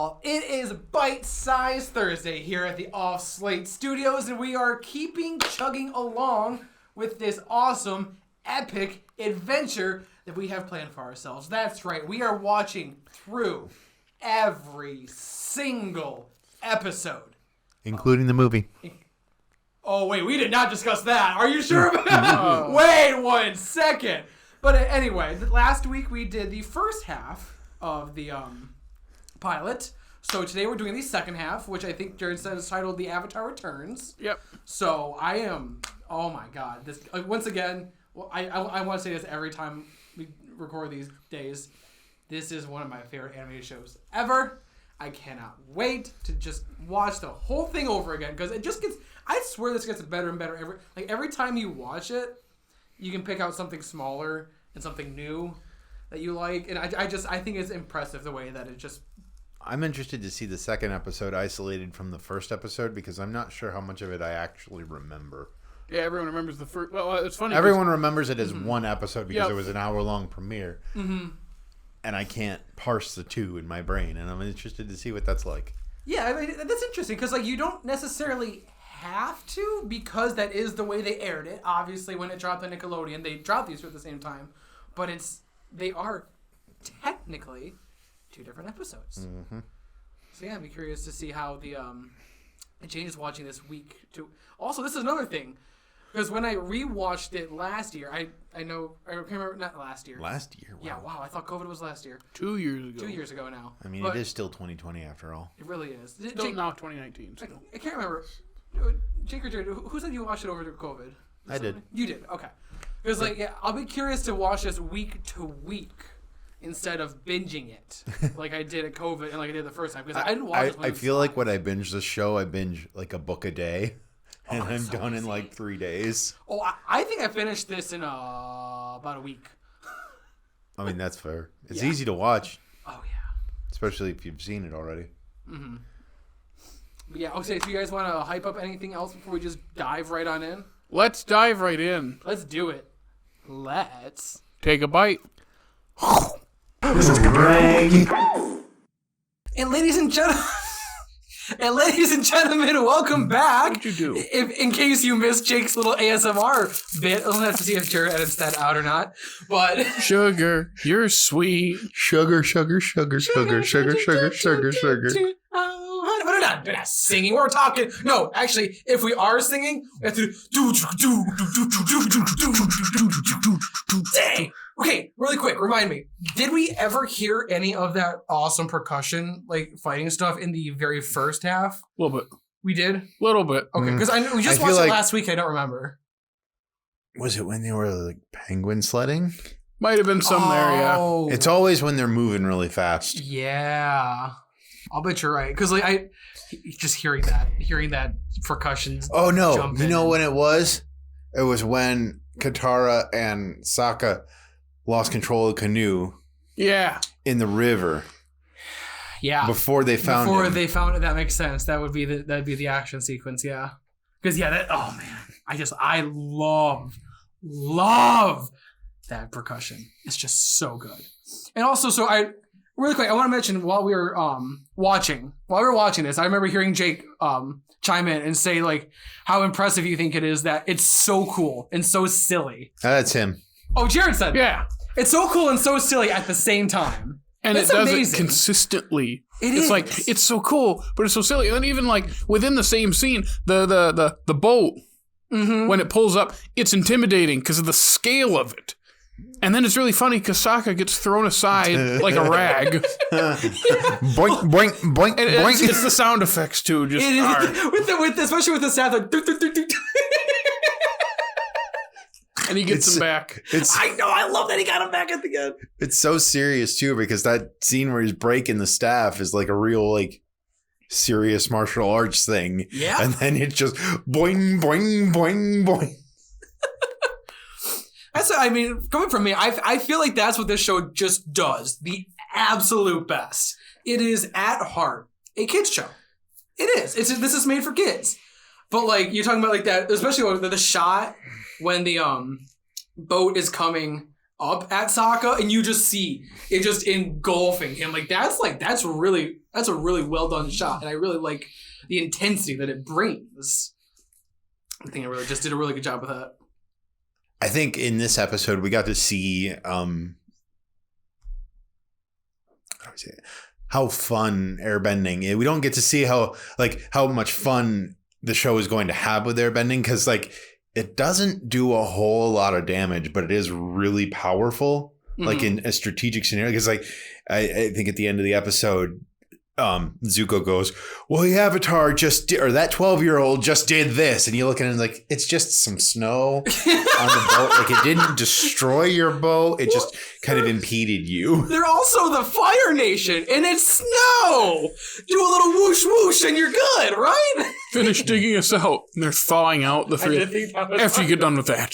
all. It is Bite-Size Thursday here at the Off Slate Studios, and we are chugging along with this awesome, epic adventure that we have planned for ourselves. That's right, we are watching through every single episode. Including the movie. Oh, wait, we did not discuss that. Are you sure about that? Wait 1 second. But anyway, last week we did the first half of the pilot. So today we're doing the second half, which I think Jared said is titled The Avatar Returns. Yep. So I am, oh my God. This once again, well, I want to say this every time we record these days. This is one of my favorite animated shows ever. I cannot wait to just watch the whole thing over again because it just gets, I swear this gets better and better every time you watch it. You can pick out something smaller and something new that you like. And I think it's impressive the way that it just... I'm interested to see the second episode isolated from the first episode because I'm not sure how much of it I actually remember. Yeah, everyone remembers the first... Well, it's funny. Everyone remembers it as one episode because it was an hour-long premiere. Mm-hmm. And I can't parse the two in my brain. And I'm interested to see what that's like. Yeah, I mean, that's interesting because you don't necessarily... have to because that is the way they aired it. Obviously, when it dropped on Nickelodeon, they dropped these two at the same time, but they are technically two different episodes. Mm-hmm. So yeah, I'd be curious to see how the it changes watching this week too. Also, this is another thing because when I rewatched it last year, I can't remember, not last year. Last year? Wow. Yeah, wow, I thought COVID was last year. 2 years ago. 2 years ago now. I mean, but it is still 2020 after all. It really is. Still now 2019. So. I can't remember. Jake or Jared, who said you watched it over COVID? I did. You did, okay. Because I'll be curious to watch this week to week instead of binging it like I did at COVID and like I did the first time. Because I didn't watch it. I feel like when I binge this show, I binge like a book a day, and I'm so done easy. in like 3 days. Oh, I think I finished this in about a week. I mean, that's fair. It's easy to watch, Oh yeah. especially if you've seen it already. Mm-hmm. Yeah. Okay. So you guys want to hype up anything else before we just dive right on in? Let's dive right in. Let's do it. Let's take a bite. This is Greg. And ladies and gentlemen, welcome back. What'd you do? In case you missed Jake's little ASMR bit, we'll have to see if Jared edits that out or not. But Sugar, you're sweet. Sugar, sugar, sugar, sugar, sugar, sugar, sugar, sugar. But we're not singing. We're talking. No, actually, if we are singing, we have to Dang. Okay, really quick, remind me. Did we ever hear any of that awesome percussion, like fighting stuff in the very first half? A little bit. We did? Little bit. Okay, because we just I feel watched it like- last week. I don't remember. Was it when they were like penguin sledding? Might have been some there, yeah. Oh, It's always when they're moving really fast. yeah. I'll bet you're right. Because just hearing that percussion. Oh no! jump You in. know when it was? It was when Katara and Sokka lost control of the canoe Yeah. in the river Yeah. before they found Before him. they found it, that makes sense. That'd be the action sequence, yeah. Because oh man, I love that percussion. It's just so good. And also, really quick, I want to mention while we were watching this, I remember hearing Jake chime in and say like how impressive you think it is that it's so cool and so silly. That's him. Oh, Jared said, Yeah. it's so cool and so silly at the same time. And That's it does amazing. it consistently. It It's is. like, it's so cool, but it's so silly. And then even like within the same scene, the boat, Mm-hmm. when it pulls up, it's intimidating because of the scale of it. And then it's really funny because Sokka gets thrown aside like a rag. Boink, boink, boink, And boink. it's the sound effects too. Just It is, are. especially with the sound like, And he gets him back. I know, I love that he got him back at the end. It's so serious too because that scene where he's breaking the staff is like a real like serious martial arts thing. Yeah. And then it's just boing, boing, boing, boing. Coming from me, I feel like that's what this show just does. The absolute best. It is at heart a kids show. It is. This is made for kids. But like you're talking about like that, especially with the shot when the boat is coming up at Sokka, and you just see it just engulfing him. Like that's a really well done shot, and I really like the intensity that it brings. I think I really just did a really good job with that. I think in this episode we got to see how fun airbending is. We don't get to see how much fun the show is going to have with airbending, because like it doesn't do a whole lot of damage, but it is really powerful, like in a strategic scenario. Because like I think at the end of the episode, Zuko goes, well, the Avatar or that 12-year-old just did this, and you look at it and like, it's just some snow on the boat. Like it didn't destroy your boat, it just kind of impeded you. They're also the Fire Nation, and it's snow. Do a little whoosh whoosh, and you're good, right? Finish digging us out, and they're thawing out the three. After you get done with that,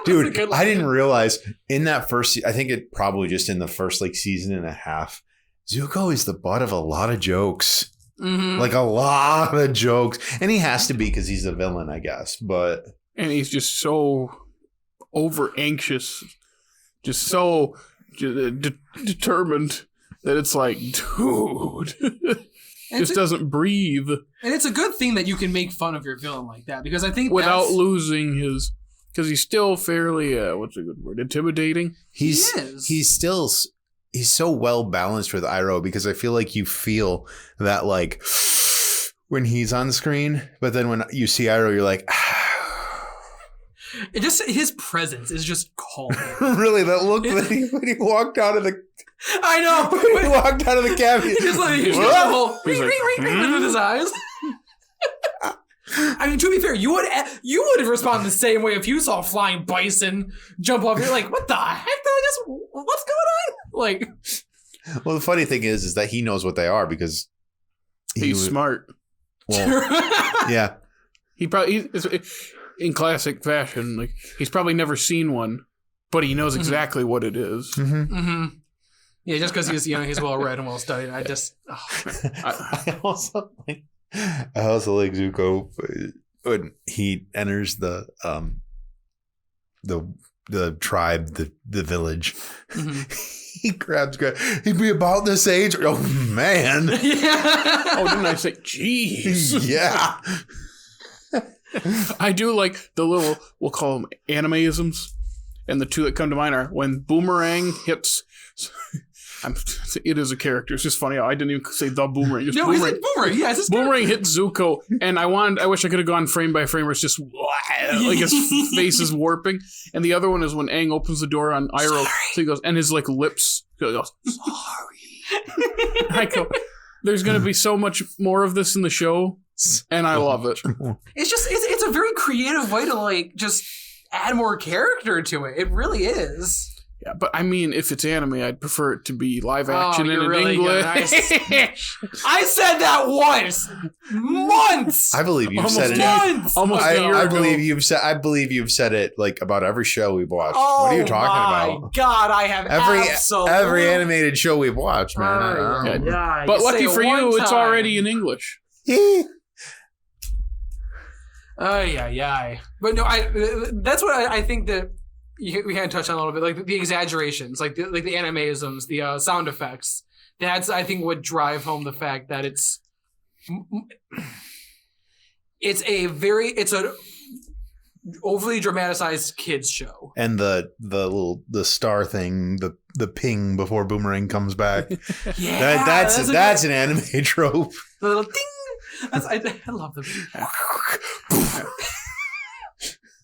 dude, I didn't realize in that first. I think it probably just in the first like season and a half. Zuko is the butt of a lot of jokes. Mm-hmm. Like a lot of jokes. And he has to be because he's a villain, I guess. And he's just so over anxious, just so determined that it's like, dude, just doesn't breathe. And it's a good thing that you can make fun of your villain like that, because I think without losing his, because he's still fairly, what's a good word, intimidating. He's so well balanced with Iroh, because I feel like you feel that like when he's on screen, but then when you see Iroh, you're like, it just, his presence is just calm. Really, that look that when he walked out of the, I know, when he walked out of the cabin, he just like, he's got the whole with his eyes. I mean, to be fair, you would respond the same way if you saw a flying bison jump off. You're like, what the heck? What's going on? Like, well, the funny thing is that he knows what they are because he's smart. Well, yeah, he probably in classic fashion. Like he's probably never seen one, but he knows exactly what it is. Mm-hmm. Mm-hmm. Yeah, just because he's well read and well studied. I also like Zuko when he enters the tribe, the village. Mm-hmm. He grabs guy. He'd be about this age. Oh man! Yeah. Oh, didn't I say? Jeez. Yeah. I do like the little, we'll call them animeisms, and the two that come to mind are when Boomerang hits. It is a character. It's just funny how I didn't even say the Boomerang. No, he's like Boomerang. Yeah, it's Boomerang hits Zuko, and I wish I could have gone frame by frame where it's just like his face is warping. And the other one is when Aang opens the door on Iroh, so he goes, and his like lips goes, sorry. I go, there's gonna be so much more of this in the show, and I love it. It's just it's a very creative way to like just add more character to it. It really is. Yeah, but I mean, if it's anime, I'd prefer it to be live action and in really English. I said that once. Months. I believe you've said it. Months. Almost I believe you've said it like about every show we've watched. What are you talking about? Oh my God, I have every animated show we've watched, man. But lucky for you, it's already in English. Yeah. But no, that's what I think that we kind of touched on a little bit, like the exaggerations, like the animeisms, the sound effects. That's, I think, what drive home the fact that it's a overly dramatized kids show. And the star thing, the ping before Boomerang comes back. Yeah, that's an anime trope. The little ding. I love them.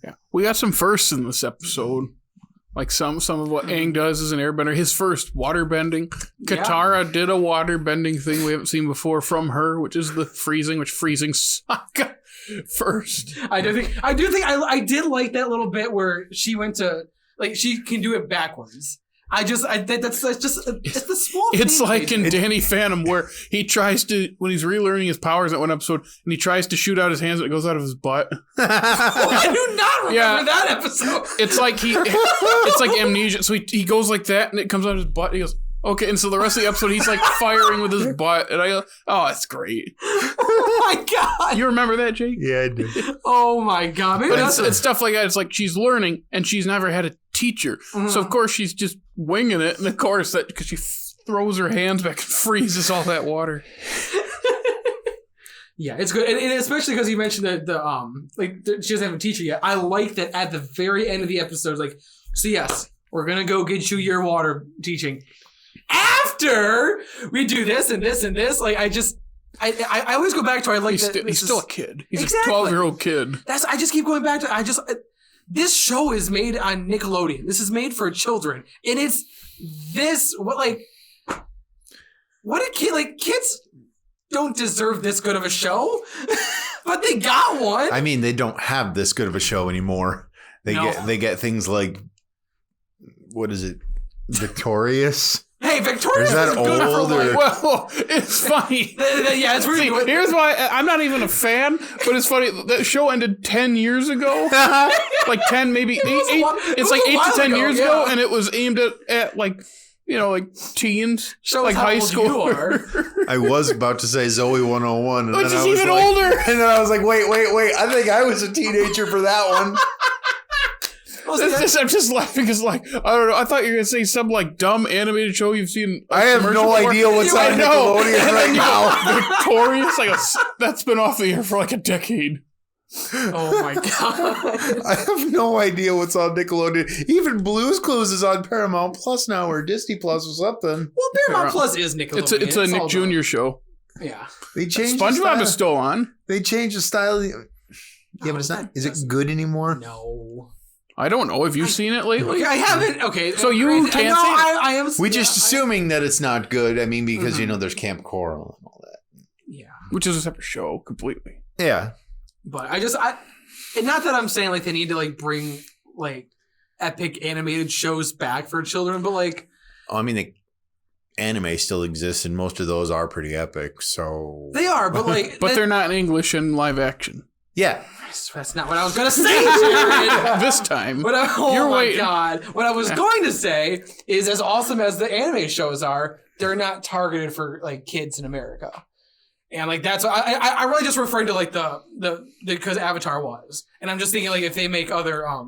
Yeah, we got some firsts in this episode. Like some of what Aang does as an airbender. His first water bending. Katara did a water bending thing we haven't seen before from her, which is the freezing, Sokka first. I do think I did like that little bit where she went to, like, she can do it backwards. That's just it's the small thing. It's like in Danny Phantom where he tries to, when he's relearning his powers in one episode, and he tries to shoot out his hands and it goes out of his butt. I do not remember that episode. It's like amnesia. So he goes like that and it comes out of his butt. And he goes, okay. And so the rest of the episode, he's like firing with his butt. And I go, oh, that's great. Oh my God. You remember that, Jake? Yeah, I do. Oh my God. Maybe but it's stuff like that. It's like she's learning and she's never had a teacher. So of course she's just winging it, and of course that because she throws her hands back and freezes all that water. Yeah, it's good, and especially because you mentioned that she doesn't have a teacher yet. I like that at the very end of the episode, like, so yes, we're gonna go get you your water teaching. After we do this and this and this, like I always go back to He's still a kid. He's a 12-year-old kid. I just keep going back to this show is made on Nickelodeon. This is made for children, and it's this what a kid kids don't deserve this good of a show, but they got one. I mean, they don't have this good of a show anymore. They get things like, what is it, Victorious? Hey, Victorious is that good old for or- Well, it's funny. Yeah, it's really good. Here's why I'm not even a fan, but it's funny. That show ended 10 years ago. Like 10, maybe 8. It's like 8 to 10 years ago, and it was aimed at like, like teens, Show like us how high old school. you are. I was about to say Zoe 101. And Which then is I was even like, older. And then I was like, wait. I think I was a teenager for that one. I'm just laughing because, I don't know. I thought you were going to say some, dumb animated show you've seen. I have no idea what's on Nickelodeon right now. Victorious, that's been off the air for a decade. Oh my god! I have no idea what's on Nickelodeon. Even Blue's Clues is on Paramount Plus now, or Disney Plus or something. Well, Paramount Plus is Nickelodeon. It's a Nick Jr. show. Yeah, they changed. SpongeBob is still on. They changed the style. Yeah, but it's not. Is it good anymore? No. I don't know. Have you seen it lately? I haven't. Okay, so you can't see it. I am. We're just assuming that it's not good. I mean, because there's Camp Coral and all that. Yeah, which is a separate show completely. Yeah. But and not that I'm saying they need to bring epic animated shows back for children, but I mean, the anime still exists, and most of those are pretty epic. So they are, but but they're not in English and live action. Yeah, that's not what I was gonna say, Jared. This time, oh my god! What I was going to say is, as awesome as the anime shows are, they're not targeted for kids in America. And that's I really just referring to the because Avatar was, and I'm just thinking if they make other I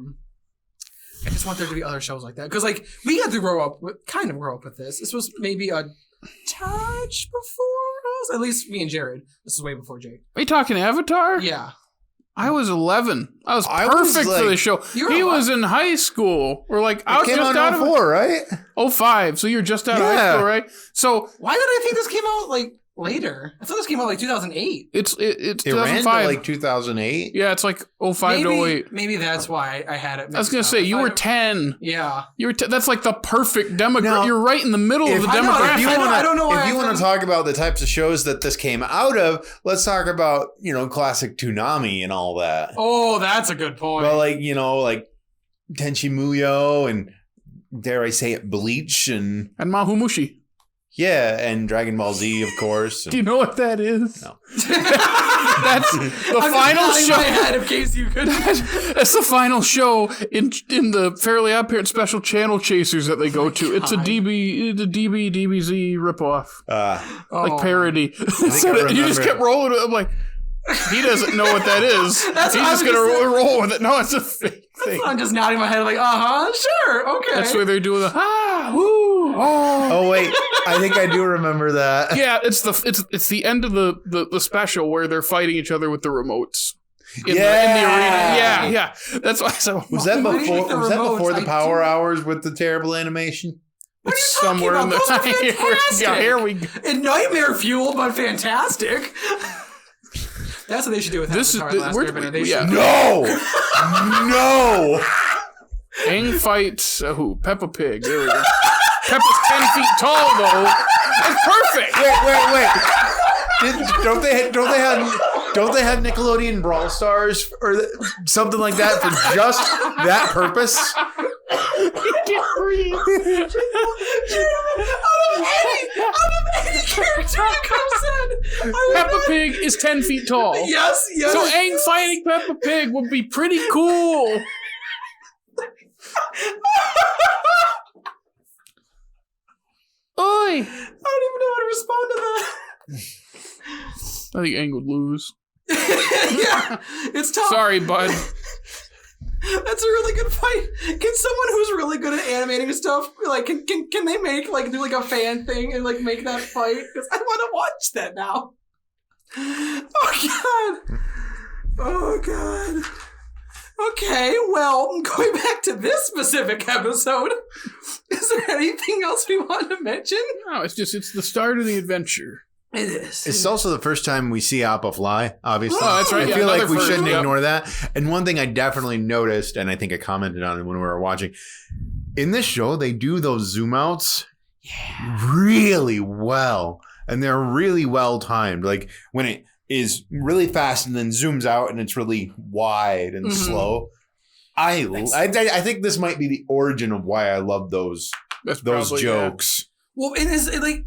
just want there to be other shows like that because we had to grow up with this. This was maybe a touch before us, at least me and Jared. This is way before Jake. Are you talking Avatar? Yeah, I was 11. I was perfect for the show. He was in high school. Or I was just out of 04, right? 05. So you're just out of high school, right? So why did I think this came out later? I thought this came out 2008. It's it 2005. ran to 2008. Yeah, it's 05 to 08. Maybe that's why I had it. I was gonna say you were 10. Yeah, you were. That's the perfect demographic. Now, you're right in the middle of the demographic. I don't know why. If you want to talk about the types of shows that this came out of, let's talk about classic Toonami and all that. Oh, that's a good point. Well, Tenchi Muyo and dare I say it, Bleach and Mahumushi. Yeah, and Dragon Ball Z, of course. Do you know what that is? No. That's the final show. My head in case you could. That's the final show in the Fairly Odd Parents special Channel Chasers that they go to. It's a DBZ ripoff, parody. So you just kept rolling with it. I'm like, he doesn't know what that is. He's just gonna roll with it. No, it's a fake thing. I'm just nodding my head like, sure, okay. That's where they're doing the woo, oh wait, I think I do remember that. Yeah, it's the end of the special where they're fighting each other with the remotes. In the arena. Yeah. That's why I said, was that before the Power Hours with the terrible animation? What are you talking about? Those are fantastic. Here we go. And Nightmare Fuel, but fantastic. That's what they should do with Avatar: Last Airbender. No. Aang fights Peppa Pig. There we go. Peppa's 10 feet tall though. It's perfect. Wait. Don't they have Nickelodeon Brawl Stars or something like that for just that purpose? You can't breathe. Out of any character that comes in, Peppa Pig is 10 feet tall. Yes. So Aang fighting Peppa Pig would be pretty cool. Oi! I don't even know how to respond to that. I think Aang would lose. Yeah, it's tough. Sorry, bud. That's a really good fight. Can someone who's really good at animating stuff, like, can they make, like, do, like, a fan thing and, like, make that fight? Because I want to watch that now. Oh, God. Oh, God. Okay, well, going back to this specific episode, is there anything else we want to mention? No, it's the start of the adventure. It is. It's also the first time we see Appa fly, obviously. Oh, that's right. I Yeah, feel like another we first, shouldn't yep. ignore that. And one thing I definitely noticed, and I think I commented on it when we were watching, in this show, they do those zoom outs really well. And they're really well timed. Like when it is really fast and then zooms out and it's really wide and slow. I think this might be the origin of why I love those Probably, jokes. Well, it is like,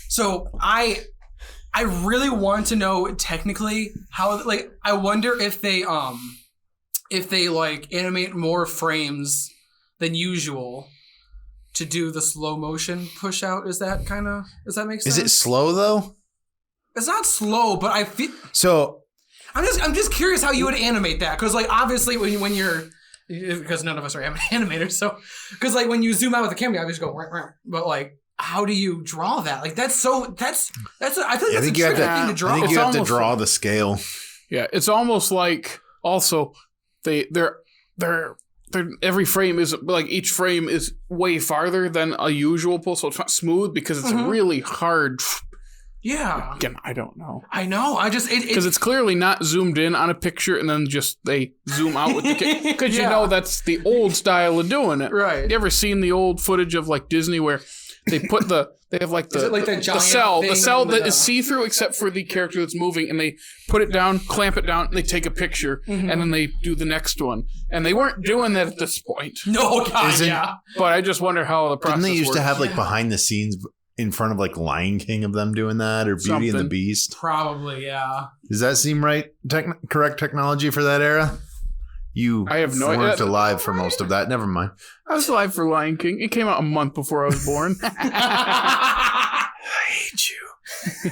so I really want to know technically how, like, I wonder if they like animate more frames than usual to do the slow motion push out. Does that make sense? Is it slow though? It's not slow, but I feel So I'm just curious how you would animate that, because, like, obviously when you're, because none of us are animators, so because, like, when you zoom out with the camera, you obviously go right, but, like, how do you draw that? Like, that's I feel like that's a tricky thing to draw. I think It's you have to almost draw the scale. Yeah, it's almost like also they're every frame is like each frame is way farther than a usual pull, so it's not smooth because it's really hard. Yeah. Again, I don't know. I know. I just because it's clearly not zoomed in on a picture and then just they zoom out with the because you know that's the old style of doing it. Right. You ever seen the old footage of like Disney where they put they have like the cell that is see-through except for the character that's moving, and they put it down, clamp it down, and they take a picture, and then they do the next one. And they weren't doing that at this point. No, God, yeah. But I just wonder how the process Didn't they used works. to have like behind the scenes in front of like Lion King of them doing that, or Beauty and the Beast? Probably, yeah. Does that seem right? Correct technology for that era? I have no idea. weren't alive for most of that. Never mind. I was alive for Lion King. It came out a month before I was born. I hate you.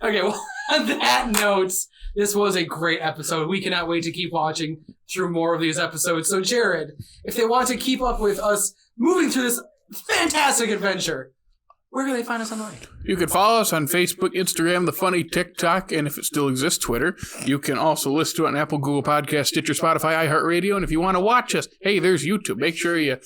Okay, well, on that note, this was a great episode. We cannot wait to keep watching through more of these episodes. So, Jared, if they want to keep up with us moving through this fantastic adventure, where can they find us online? You can follow us on Facebook, Instagram, the funny TikTok, and if it still exists, Twitter. You can also listen to it on Apple, Google Podcasts, Stitcher, Spotify, iHeartRadio. And if you want to watch us, hey, there's YouTube. Make sure you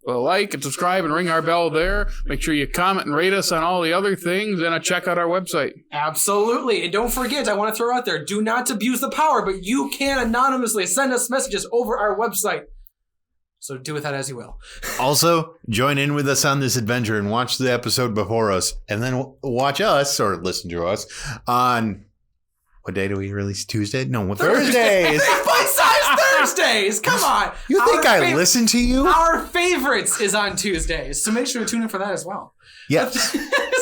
like and subscribe and ring our bell there. Make sure you comment and rate us on all the other things, and check out our website. Absolutely. And don't forget, I want to throw out there, do not abuse the power, but you can anonymously send us messages over our website. So do with that as you will. Also, join in with us on this adventure and watch the episode before us, and then watch us or listen to us on what day do we release? Tuesday? No, Thursdays. Bite-sized Thursdays. Come on. You think I listen to you? Our favorites is on Tuesdays, so make sure to tune in for that as well. Yes.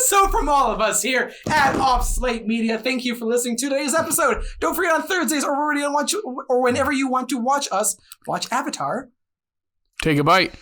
So from all of us here at Off Slate Media, thank you for listening to today's episode. Don't forget on Thursdays or whenever you want to watch us, watch Avatar. Take a bite.